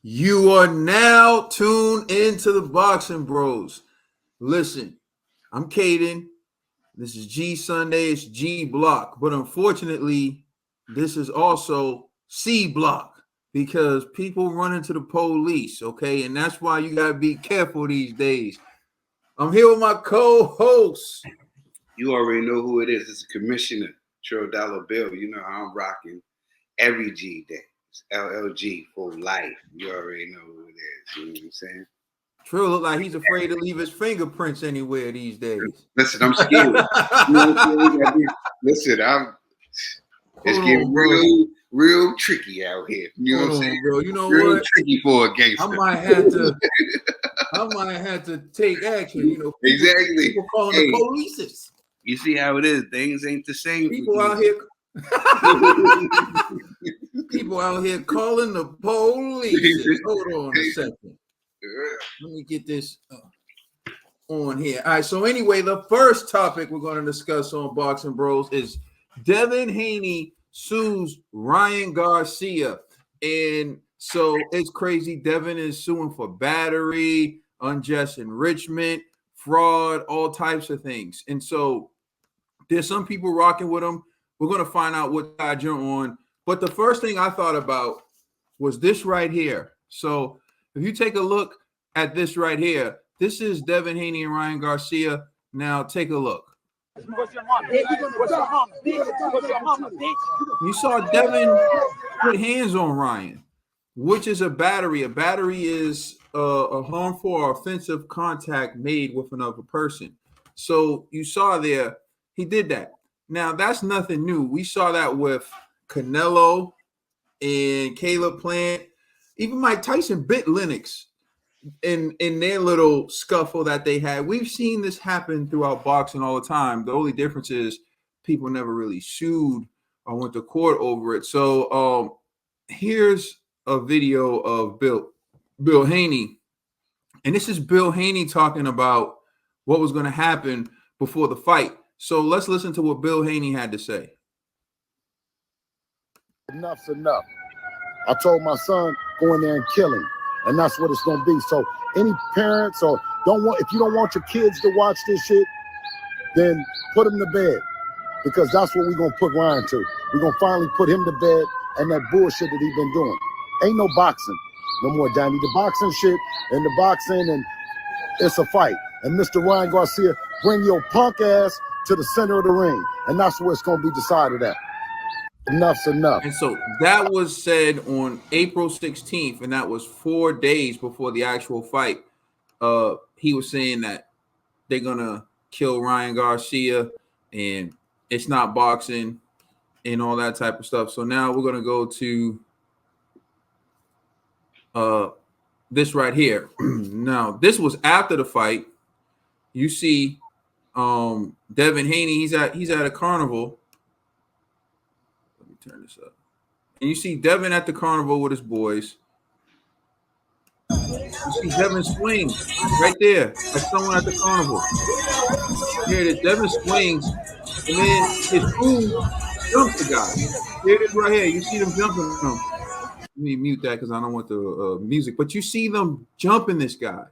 You are now tuned into the Boxing Bros. Listen, I'm Caden. This is G Sunday. It's G Block. But unfortunately, this is also C Block because people run into the police, okay? And that's why you got to be careful these days. I'm here with my co-host. You already know who it is. It's Commissioner Trill Dollar Bill. You know how I'm rocking every G day. It's LLG for life. You already know who it is. You know what I'm saying? Trill look like he's afraid to leave his fingerprints anywhere these days. Listen, I'm scared. Listen, it's getting real tricky out here. You know what I'm saying? Bro. You know real what? Tricky for a gangster. I might have to take action. You know, exactly. People calling the police. You see how it is? Things ain't the same. People out here. People out here calling the police. Hold on a second. Let me get this on here. All right. So anyway, the first topic we're going to discuss on Boxing Bros is Devin Haney sues Ryan Garcia. And so it's crazy. Devin is suing for battery, unjust enrichment, fraud, all types of things. And so there's some people rocking with him. We're going to find out what side you're on. But the first thing I thought about was this right here. So if you take a look at this right here, this is Devin Haney and Ryan Garcia. Now take a look. You saw Devin put hands on Ryan, which is a battery. A battery is a harmful or offensive contact made with another person. So you saw there, he did that. Now, that's nothing new. We saw that with Canelo and Caleb Plant. Even Mike Tyson bit Lennox in their little scuffle that they had. We've seen this happen throughout boxing all the time. The only difference is people never really sued or went to court over it. So here's a video of Bill Haney. And this is Bill Haney talking about what was going to happen before the fight. So let's listen to what Bill Haney had to say. Enough's enough. I told my son, go in there and kill him. And that's what it's going to be. So any parents or if you don't want your kids to watch this shit, then put them to bed. Because that's what we're going to put Ryan to. We're going to finally put him to bed and that bullshit that he's been doing. Ain't no boxing no more, Danny. The boxing shit and the boxing, and it's a fight. And Mr. Ryan Garcia, bring your punk ass to the center of the ring. And that's where it's going to be decided at. Enough's enough. And so that was said on April 16th, and that was 4 days before the actual fight. He was saying that they're going to kill Ryan Garcia, and it's not boxing and all that type of stuff. So now we're going to go to this right here. Now, this was after the fight. You see Devin Haney, he's at a carnival. Let me turn this up. And you see Devin at the carnival with his boys. You see Devin swings right there. That's someone at the carnival. Here it is. Devin swings, and then his crew jumps the guy. Here it is right here. You see them jumping him. Let me mute that because I don't want the music. But you see them jumping this guy,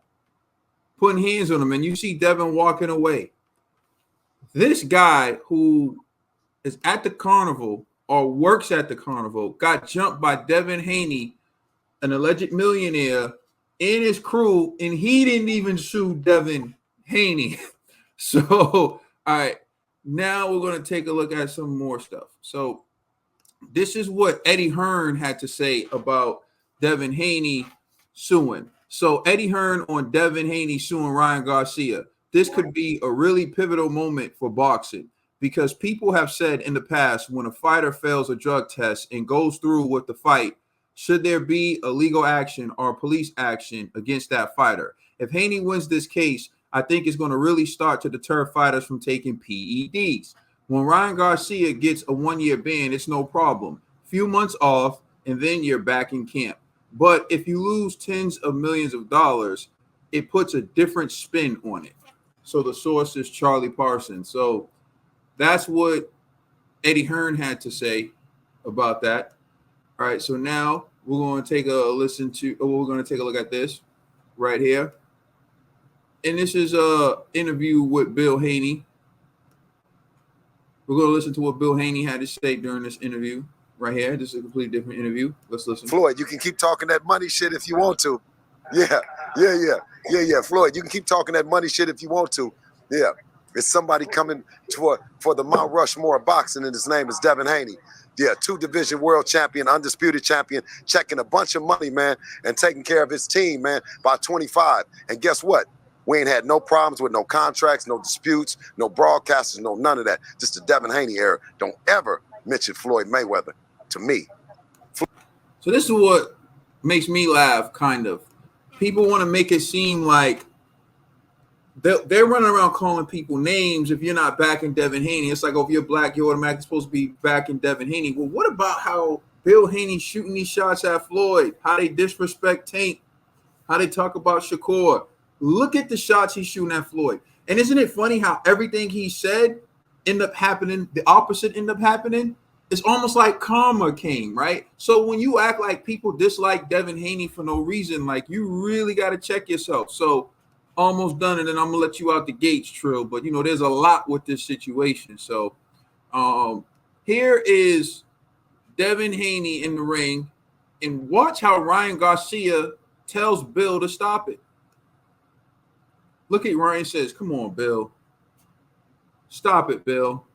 putting hands on him, and you see Devin walking away. This guy who is at the carnival or works at the carnival got jumped by Devin Haney, an alleged millionaire, and his crew, and he didn't even sue Devin Haney. So, all right, now we're going to take a look at some more stuff. So this is what Eddie Hearn had to say about Devin Haney suing. So Eddie Hearn on Devin Haney suing Ryan Garcia. This could be a really pivotal moment for boxing because people have said in the past when a fighter fails a drug test and goes through with the fight, should there be a legal action or police action against that fighter? If Haney wins this case, I think it's going to really start to deter fighters from taking PEDs. When Ryan Garcia gets a 1-year ban, it's no problem. Few months off, and then you're back in camp. But if you lose tens of millions of dollars, it puts a different spin on it. So the source is Charlie Parsons. So that's what Eddie Hearn had to say about that. All right, so now we're going to take a listen to, or we're going to take a look at this right here. And this is a interview with Bill Haney. We're going to listen to what Bill Haney had to say during this interview right here. This is a completely different interview. Let's listen. Floyd, you can keep talking that money shit if you want to. Yeah. Floyd, you can keep talking that money shit if you want to. Yeah. It's somebody coming for the Mount Rushmore of boxing, and his name is Devin Haney. Yeah, 2-division world champion, undisputed champion, checking a bunch of money, man, and taking care of his team, man, by 25. And guess what? We ain't had no problems with no contracts, no disputes, no broadcasters, no none of that. Just the Devin Haney era. Don't ever mention Floyd Mayweather to me. So this is what makes me laugh, kind of. People want to make it seem like they're running around calling people names if you're not backing Devin Haney. It's like, oh, if you're black, you're automatically supposed to be backing Devin Haney. Well, what about how Bill Haney shooting these shots at Floyd, how they disrespect Tank, how they talk about Shakur? Look at the shots he's shooting at Floyd. And isn't it funny how everything he said end up happening, the opposite end up happening? It's almost like karma came, right? So when you act like people dislike Devin Haney for no reason, like you really got to check yourself. So almost done, and then I'm gonna let you out the gates, Trill. But there's a lot with this situation. So here is Devin Haney in the ring, and watch how Ryan Garcia tells Bill to stop it. Look at Ryan says, "Come on, Bill. Stop it, Bill."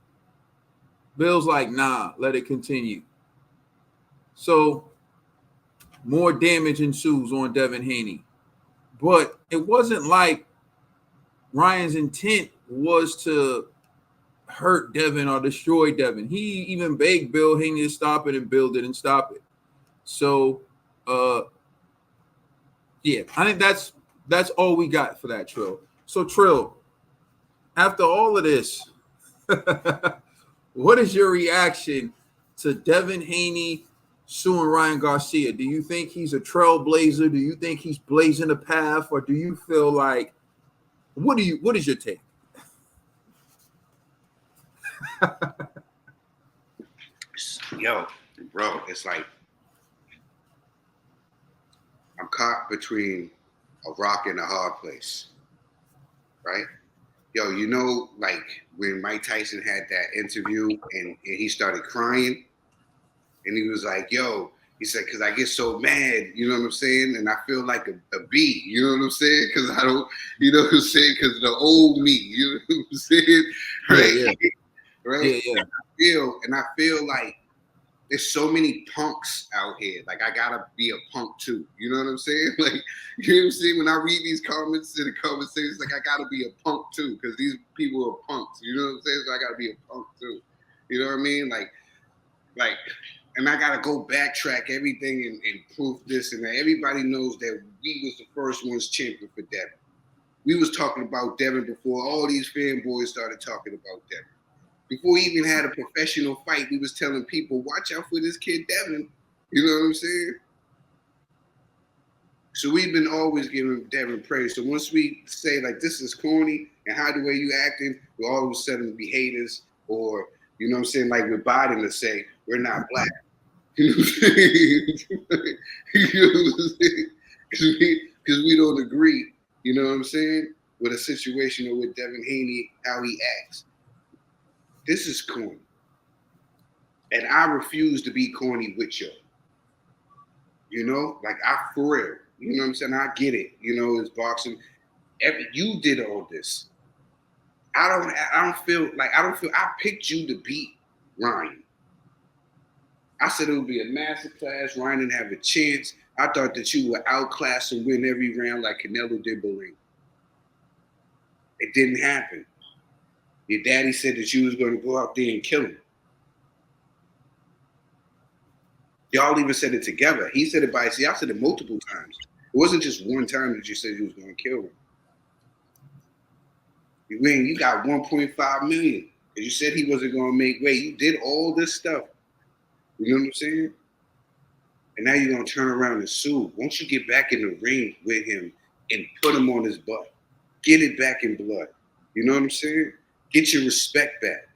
Bill's like, "Nah, let it continue." So more damage ensues on Devin Haney. But it wasn't like Ryan's intent was to hurt Devin or destroy Devin. He even begged Bill Haney to stop it, and Bill didn't stop it. So, yeah, I think that's all we got for that, Trill. So, Trill, after all of this, what is your reaction to Devin Haney suing Ryan Garcia? Do you think he's a trailblazer? Do you think he's blazing a path, or do you feel like what is your take? Yo, bro, it's like I'm caught between a rock and a hard place, right? Yo, like when Mike Tyson had that interview and he started crying, and he was like, yo, he said, because I get so mad, you know what I'm saying? And I feel like a bee, you know what I'm saying? Because I don't, you know what I'm saying? Because the old me, you know what I'm saying? Right? Yeah. Right? Yeah. I feel like there's so many punks out here. Like, I gotta be a punk too. You know what I'm saying? Like, you know what I'm saying? When I read these comments in the conversations, like, I gotta be a punk too, because these people are punks. You know what I'm saying? So I gotta be a punk too. You know what I mean? Like, and I gotta go backtrack everything and proof this and that. Everybody knows that we was the first ones champion for Devin. We was talking about Devin before all these fanboys started talking about Devin. Before he even had a professional fight, we was telling people, watch out for this kid Devin. You know what I'm saying? So we've been always giving Devin praise. So once we say, like, this is corny and how the way you acting, we'll all of a sudden be haters, or, you know what I'm saying, like with Biden to say, we're not black. You know what I'm saying? You know what I'm saying? Because we don't agree, you know what I'm saying, with a situation or with Devin Haney, how he acts. This is corny. And I refuse to be corny with you. You know, like, for real. You know what I'm saying? I get it. You know, it's boxing. You did all this. I don't feel I picked you to beat Ryan. I said it would be a master class. Ryan didn't have a chance. I thought that you would outclass and win every round like Canelo did Belling. It didn't happen. Your daddy said that you was going to go out there and kill him. Y'all even said it together. He said it by himself. I said it multiple times. It wasn't just one time that you said you was going to kill him. You got 1.5 million. And you said he wasn't going to make weight. You did all this stuff. You know what I'm saying? And now you're going to turn around and sue. Won't you get back in the ring with him and put him on his butt? Get it back in blood. You know what I'm saying? Get your respect back.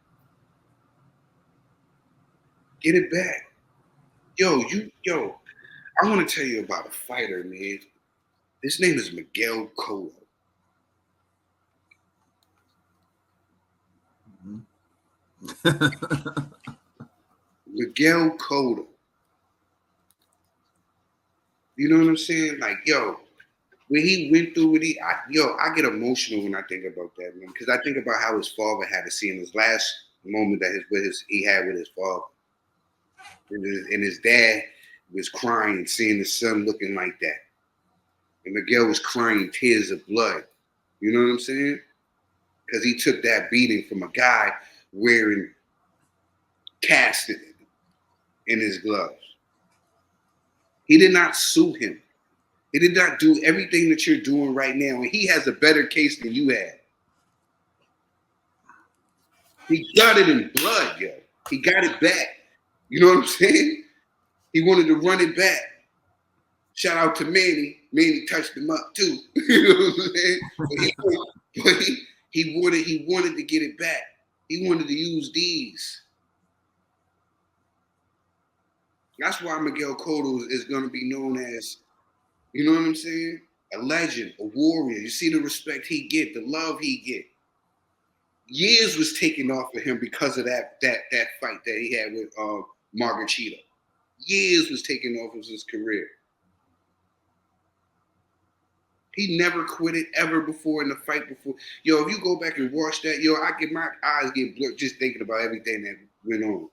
Get it back. Yo, I want to tell you about a fighter, man. His name is Miguel Cotto. Miguel Cotto. You know what I'm saying? Like, yo, when he went through it, I get emotional when I think about that, man, because I think about how his father had to see in his last moment that he had with his father, and his dad was crying, seeing his son looking like that, and Miguel was crying tears of blood. You know what I'm saying? Because he took that beating from a guy wearing cast in his gloves. He did not sue him. He did not do everything that you're doing right now, and he has a better case than you had. He got it in blood, yo. He got it back. You know what I'm saying? He wanted to run it back. Shout out to Manny. Manny touched him up too. You know what I'm saying? But he wanted to get it back. He wanted to use these. That's why Miguel Cotto is going to be known as, you know what I'm saying? A legend, a warrior. You see the respect he get, the love he get. Years was taken off of him because of that fight that he had with Margarita. Years was taken off of his career. He never quit it ever before in the fight before. Yo, if you go back and watch that, yo, my eyes get blurred just thinking about everything that went on.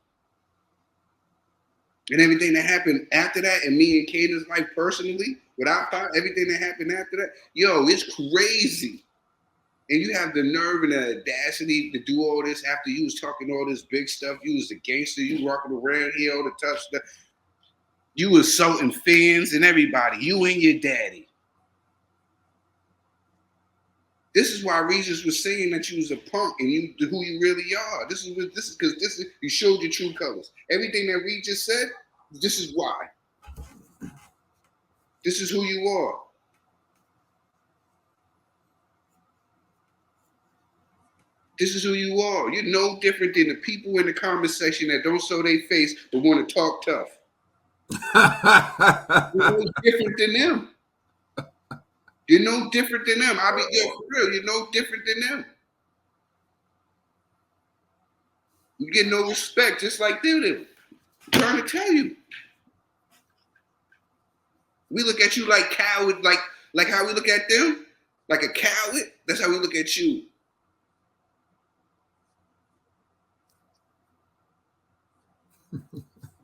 And everything that happened after that, and me and Caden's life personally, everything that happened after that, yo, it's crazy. And you have the nerve and the audacity to do all this after you was talking all this big stuff. You was a gangster. You walking around here, all the tough stuff. You was insulting fans and everybody. You and your daddy. This is why Regis was saying that you was a punk and you who you really are. This is because you showed your true colors. Everything that Regis said, this is why. This is who you are. This is who you are. You're no different than the people in the comment section that don't show their face but want to talk tough. You're no different than them. You're no different than them. For real, you're no different than them. You get no respect, just like they do. I'm trying to tell you. We look at you like coward, like how we look at them, like a coward. That's how we look at you.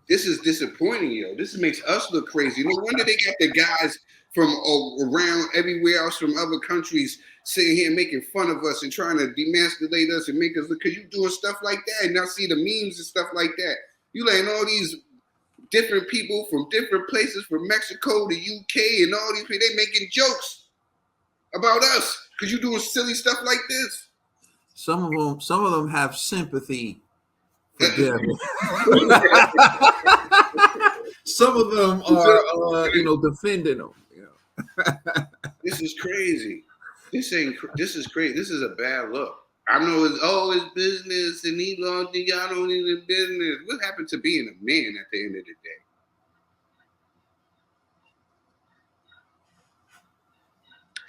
This is disappointing, yo. This makes us look crazy. No wonder they got the guys from around everywhere else from other countries sitting here making fun of us and trying to demasculate us and make us look, because you doing stuff like that. And now see the memes and stuff like that. You letting all these different people from different places, from Mexico to UK and all these people, they making jokes about us because you doing silly stuff like this. Some of them have sympathy for Devin. Some of them are, defending them. This is crazy. This is crazy. This is a bad look. I know it's business and y'all don't need the business. What happened to being a man at the end of the day?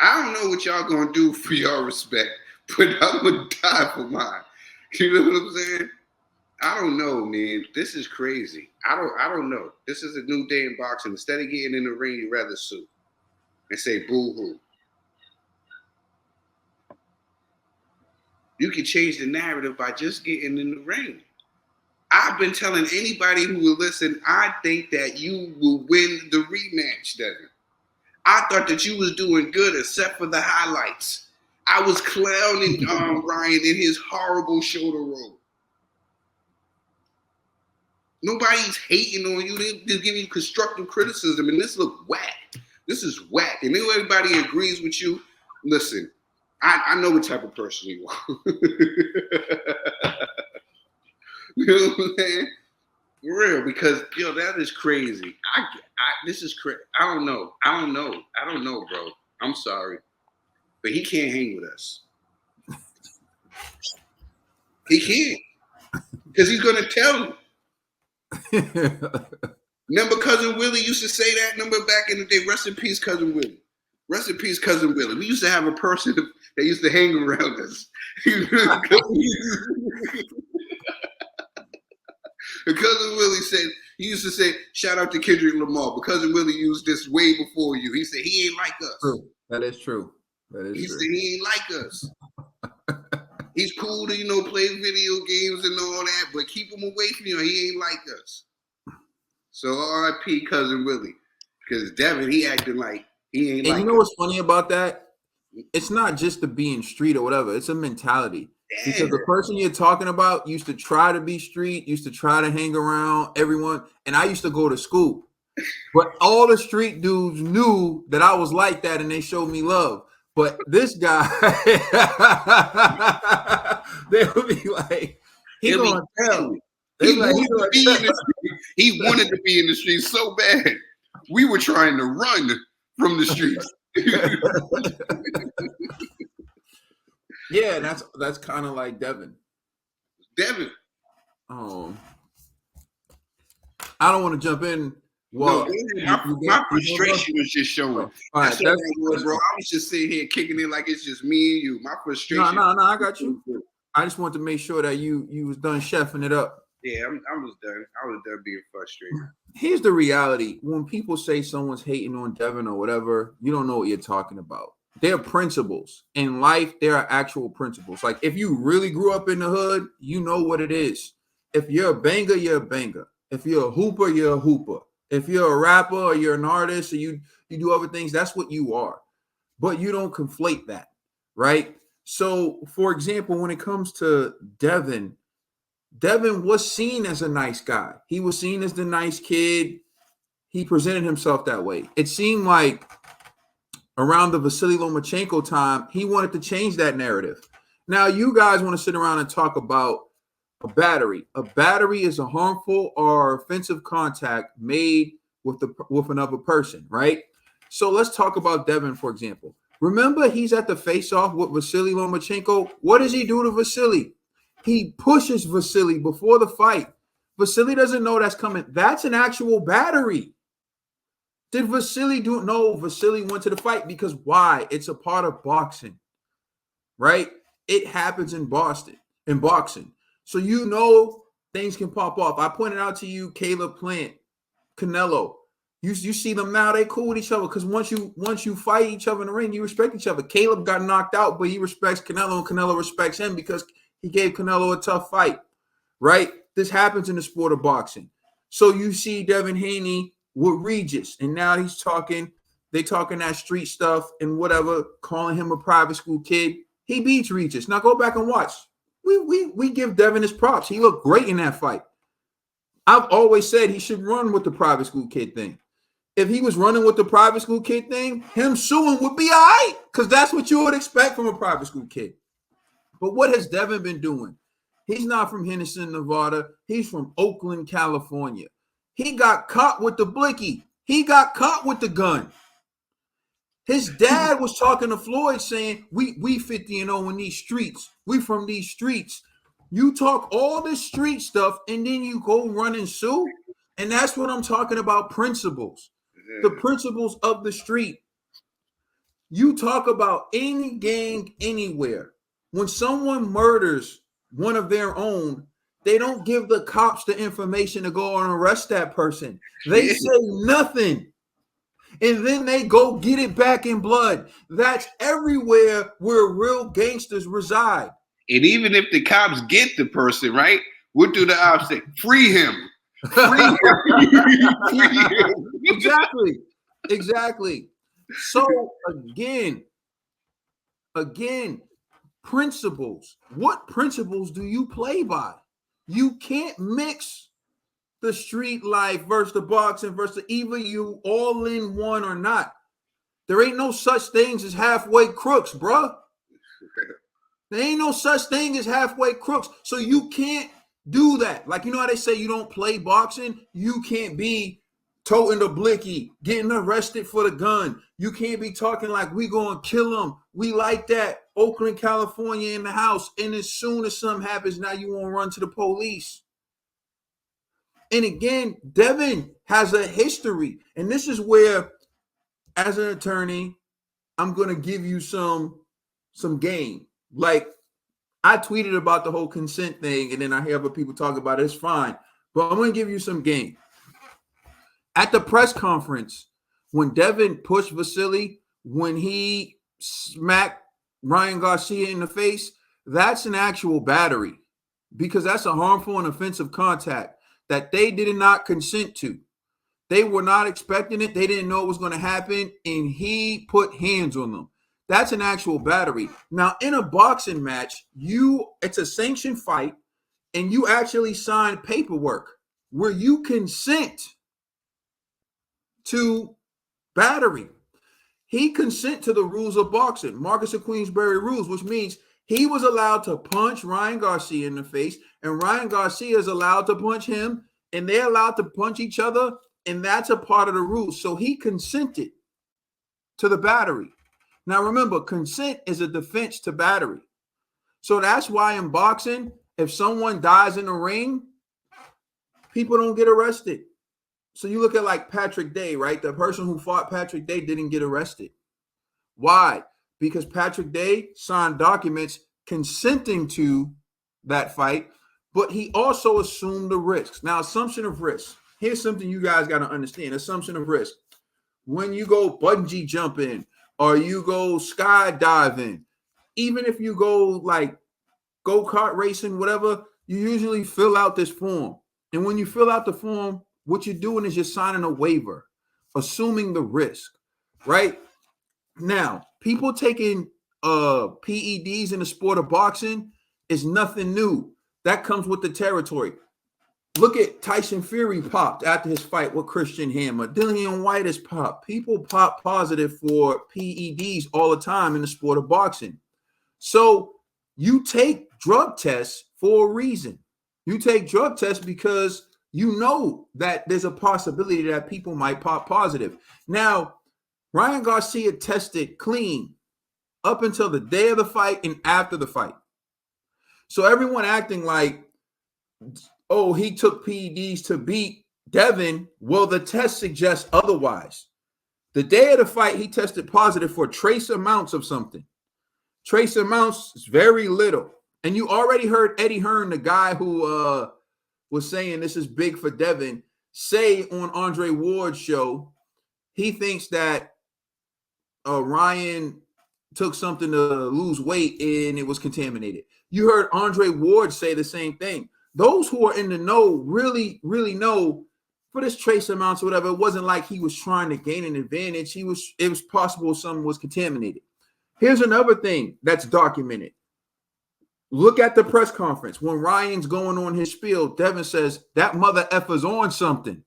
I don't know what y'all gonna do for your respect, but I'm gonna die for mine. You know what I'm saying? I don't know, man. This is crazy. I don't know. This is a new day in boxing. Instead of getting in the ring, you'd rather sue and say boo-hoo. You can change the narrative by just getting in the ring. I've been telling anybody who will listen, I think that you will win the rematch, Devin. I thought that you was doing good except for the highlights. I was clowning Ryan in his horrible shoulder roll. Nobody's hating on you. They're giving you constructive criticism, and this look whack. This is whack. And then everybody agrees with you. Listen, I know what type of person you are. You know what I'm saying? For real, because that is crazy. This is crazy. I don't know, bro. I'm sorry, but he can't hang with us. He can't, because he's gonna tell you. Remember Cousin Willie used to say that? Remember back in the day, rest in peace, Cousin Willie. Rest in peace, Cousin Willie. We used to have a person that used to hang around us. Cousin Willie said, he used to say, shout out to Kendrick Lamar, but Cousin Willie used this way before you. He said, he ain't like us. True. That is true. He said, he ain't like us. He's cool to, play video games and all that, but keep him away from you. He ain't like us. So R.I.P. Cousin Willie. Because Devin, he acting like he ain't like us. And you know what's funny about that? It's not just the being street or whatever. It's a mentality. Damn. Because the person you're talking about used to try to be street, used to try to hang around everyone. And I used to go to school. But all the street dudes knew that I was like that and they showed me love. But this guy, they would be like, he gonna tell me. He wanted to be in the streets so bad. We were trying to run from the streets. Yeah, that's kind of like Devin. Devin. I don't want to jump in. Well, my frustration was just showing. All right, bro. I was just sitting here kicking it like it's just me and you. My frustration. No, I got you. I just wanted to make sure that you was done chefing it up. Yeah, I was done. I was done being frustrated. Here's the reality. When people say someone's hating on Devin or whatever, you don't know what you're talking about. There are principles. In life, there are actual principles. Like if you really grew up in the hood, you know what it is. If you're a banger, you're a banger. If you're a hooper, you're a hooper. If you're a rapper or you're an artist or you do other things, that's what you are. But you don't conflate that, right? So, for example, when it comes to Devin was seen as a nice guy. He was seen as the nice kid. He presented himself that way. It seemed like around the Vasily Lomachenko time, he wanted to change that narrative. Now, you guys want to sit around and talk about a battery. A battery is a harmful or offensive contact made with another person, right? So let's talk about Devin, for example. Remember, he's at the face-off with Vasily Lomachenko. What does he do to Vasily? He pushes Vasily before the fight. Vasily doesn't know that's coming. That's an actual battery. Did Vasily do it? No, Vasily went to the fight because why? It's a part of boxing, right? It happens in boxing. So you know things can pop off. I pointed out to you Caleb Plant, Canelo. You see them now, they cool with each other because once you fight each other in the ring, you respect each other. Caleb got knocked out, but he respects Canelo, and Canelo respects him because he gave Canelo a tough fight, right? This happens in the sport of boxing. So you see Devin Haney with Regis, and now they talking that street stuff and whatever, calling him a private school kid. He beats Regis. Now go back and watch. We give Devin his props. He looked great in that fight. I've always said he should run with the private school kid thing. If he was running with the private school kid thing, him suing would be all right because that's what you would expect from a private school kid. But what has Devin been doing? He's not from Henderson, Nevada. He's from Oakland, California. He got caught with the blicky. He got caught with the gun. His dad was talking to Floyd saying, we 50-0 in these streets. We from these streets. You talk all this street stuff and then you go run and sue. And that's what I'm talking about, principles. The principles of the street. You talk about any gang anywhere. When someone murders one of their own, they don't give the cops the information to go and arrest that person. They say nothing. And then they go get it back in blood. That's everywhere where real gangsters reside. And even if the cops get the person, right? What do the ops say? Free him. Free him. Exactly. So again, principles. What principles do you play by? You can't mix the street life versus the boxing versus either you all in one or not. There ain't no such things as halfway crooks, bro. There ain't no such thing as halfway crooks. So you can't do that. Like, you know how they say you don't play boxing? You can't be toting the blicky, getting arrested for the gun. You can't be talking like we gonna kill them. We like that. Oakland, California in the house. And as soon as something happens, now you want to run to the police. And again, Devin has a history. And this is where, as an attorney, I'm going to give you some game. Like, I tweeted about the whole consent thing, and then I hear other people talk about it. It's fine. But I'm going to give you some game. At the press conference, when Devin pushed Vasily, when he smacked Ryan Garcia in the face, that's an actual battery, because that's a harmful and offensive contact that they did not consent to. They were not expecting it. They didn't know it was going to happen, and he put hands on them. That's an actual battery. Now, in a boxing match, it's a sanctioned fight, and you actually sign paperwork where you consent to battery. He consent to the rules of boxing, Marcus of Queensberry rules, which means he was allowed to punch Ryan Garcia in the face, and Ryan Garcia is allowed to punch him, and they're allowed to punch each other, and that's a part of the rules. So he consented to the battery. Now remember, consent is a defense to battery. So that's why in boxing, if someone dies in the ring, people don't get arrested. So you look at like Patrick Day, right? The person who fought Patrick Day didn't get arrested. Why? Because Patrick Day signed documents consenting to that fight, but he also assumed the risks. Now, assumption of risk. Here's something you guys got to understand. Assumption of risk. When you go bungee jumping or you go skydiving, even if you go like go-kart racing, whatever, you usually fill out this form. And when you fill out the form, what you're doing is you're signing a waiver, assuming the risk, right? Now, people taking PEDs in the sport of boxing is nothing new. That comes with the territory. Look at Tyson Fury popped after his fight with Christian Hammer. Dillian White has popped. People pop positive for PEDs all the time in the sport of boxing. So you take drug tests for a reason. You take drug tests because you know that there's a possibility that people might pop positive. Now, Ryan Garcia tested clean up until the day of the fight and after the fight. So everyone acting like, oh, he took PEDs to beat Devin. Well, the test suggests otherwise. The day of the fight, he tested positive for trace amounts of something. Trace amounts is very little. And you already heard Eddie Hearn, the guy who was saying this is big for Devin, say on Andre Ward's show, he thinks that Ryan took something to lose weight and it was contaminated. You heard Andre Ward say the same thing. Those who are in the know really, really know for this trace amounts or whatever, it wasn't like he was trying to gain an advantage. It was possible something was contaminated. Here's another thing that's documented. Look at the press conference. When Ryan's going on his spiel, Devin says, that mother effer's on something.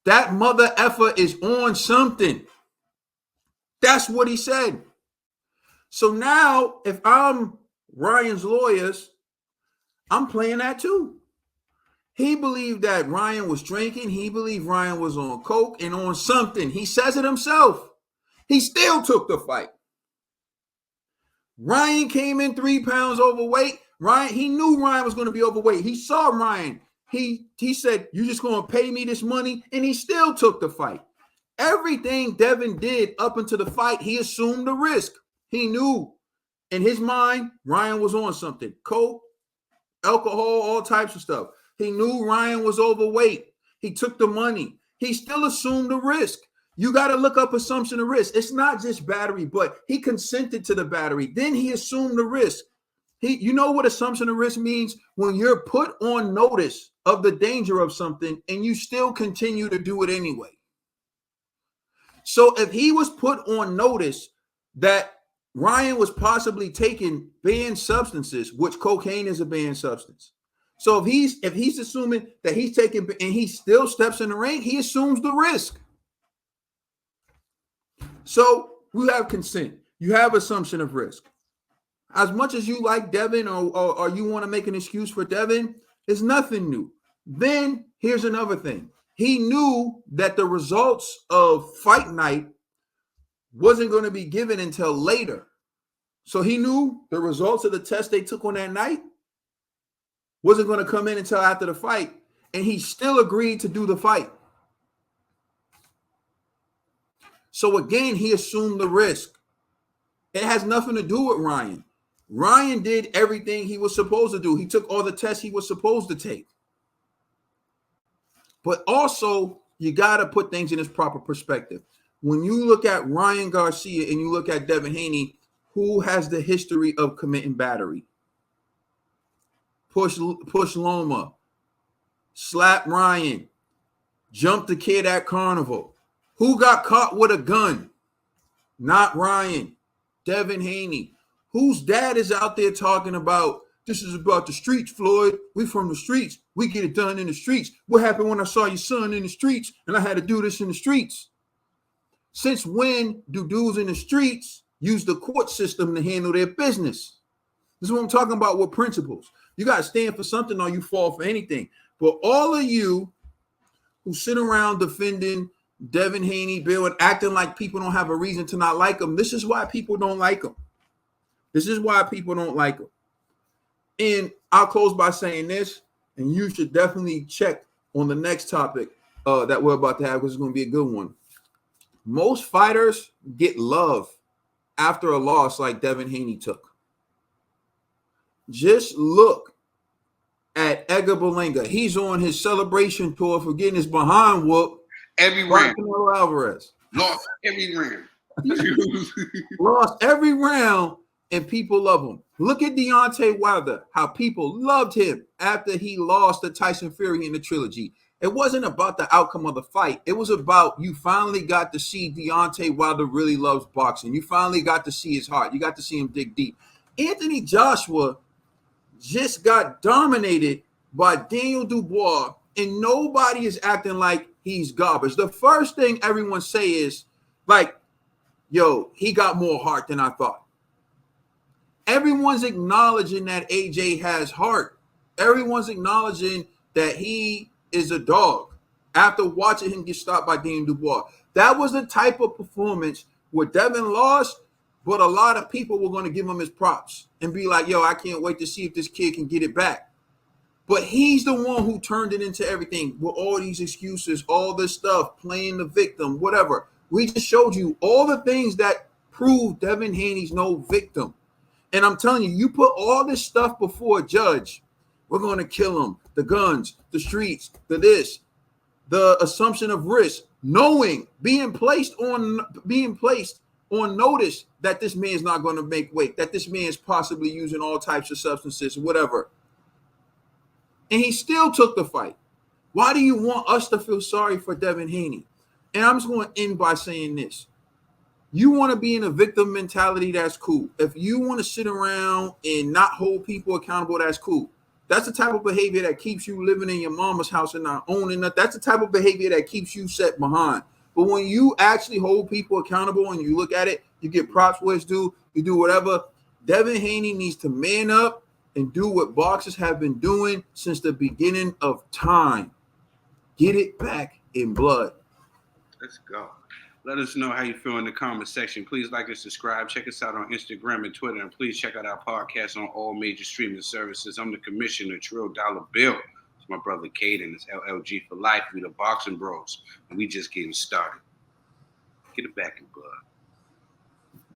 That mother effer is on something. That's what he said. So now, if I'm Ryan's lawyers, I'm playing that too. He believed that Ryan was drinking. He believed Ryan was on coke and on something. He says it himself. He still took the fight. Ryan came in 3 pounds overweight. He knew Ryan was going to be overweight. He saw Ryan. He said, you're just going to pay me this money? And he still took the fight. Everything Devin did up until the fight, he assumed the risk. He knew in his mind, Ryan was on something. Coke, alcohol, all types of stuff. He knew Ryan was overweight. He took the money. He still assumed the risk. You got to look up assumption of risk. It's not just battery, but he consented to the battery. Then he assumed the risk. You know what assumption of risk means? When you're put on notice of the danger of something and you still continue to do it anyway. So if he was put on notice that Ryan was possibly taking banned substances, which cocaine is a banned substance. So if he's assuming that he's taking and he still steps in the ring, he assumes the risk. So you have consent. You have assumption of risk. As much as you like Devin or you want to make an excuse for Devin, it's nothing new. Then here's another thing. He knew that the results of fight night wasn't going to be given until later. So he knew the results of the test they took on that night wasn't going to come in until after the fight. and he still agreed to do the fight. So again, he assumed the risk. It has nothing to do with Ryan. Ryan did everything he was supposed to do. He took all the tests he was supposed to take. But also, you got to put things in its proper perspective. When you look at Ryan Garcia and you look at Devin Haney, who has the history of committing battery? Push Loma, slap Ryan, jump the kid at Carnival. Who got caught with a gun? Not Ryan. Devin Haney. Whose dad is out there talking about, this is about the streets, Floyd. We from the streets. We get it done in the streets. What happened when I saw your son in the streets and I had to do this in the streets? Since when do dudes in the streets use the court system to handle their business? This is what I'm talking about with principles. You got to stand for something or you fall for anything. But all of you who sit around defending Devin Haney, Bill, and acting like people don't have a reason to not like him, this is why people don't like him. This is why people don't like him. And I'll close by saying this, and you should definitely check on the next topic that we're about to have, because it's going to be a good one. Most fighters get love after a loss like Devin Haney took. Just look at Edgar Berlanga. He's on his celebration tour for getting his behind whooped. Every round. Canelo Alvarez. Lost every round. Lost every round, and people love him. Look at Deontay Wilder, how people loved him after he lost to Tyson Fury in the trilogy. It wasn't about the outcome of the fight. It was about you finally got to see Deontay Wilder really loves boxing. You finally got to see his heart. You got to see him dig deep. Anthony Joshua just got dominated by Daniel Dubois, and nobody is acting like he's garbage. The first thing everyone say is like, yo, he got more heart than I thought. Everyone's acknowledging that AJ has heart. Everyone's acknowledging that he is a dog after watching him get stopped by Daniel Dubois. That was the type of performance where Devin lost, but a lot of people were going to give him his props and be like, yo, I can't wait to see if this kid can get it back. But he's the one who turned it into everything with all these excuses, all this stuff, playing the victim, whatever. We just showed you all the things that prove Devin Haney's no victim. And I'm telling you, you put all this stuff before a judge, we're going to kill him. The guns, the streets, the this, the assumption of risk, knowing, being placed on notice that this man's not going to make weight, that this man's possibly using all types of substances, whatever. And he still took the fight. Why do you want us to feel sorry for Devin Haney? And I'm just going to end by saying this. You want to be in a victim mentality, that's cool. If you want to sit around and not hold people accountable, that's cool. That's the type of behavior that keeps you living in your mama's house and not owning it. That's the type of behavior that keeps you set behind. But when you actually hold people accountable and you look at it, you get props where it's due, you do whatever. Devin Haney needs to man up and do what boxers have been doing since the beginning of time. Get it back in blood. Let's go. Let us know how you feel in the comment section. Please like and subscribe. Check us out on Instagram and Twitter. And please check out our podcast on all major streaming services. I'm the commissioner, Trill Dollar Bill. It's my brother Caden. It's LLG for life. We the Boxing Bros. And we just getting started. Get it back in blood.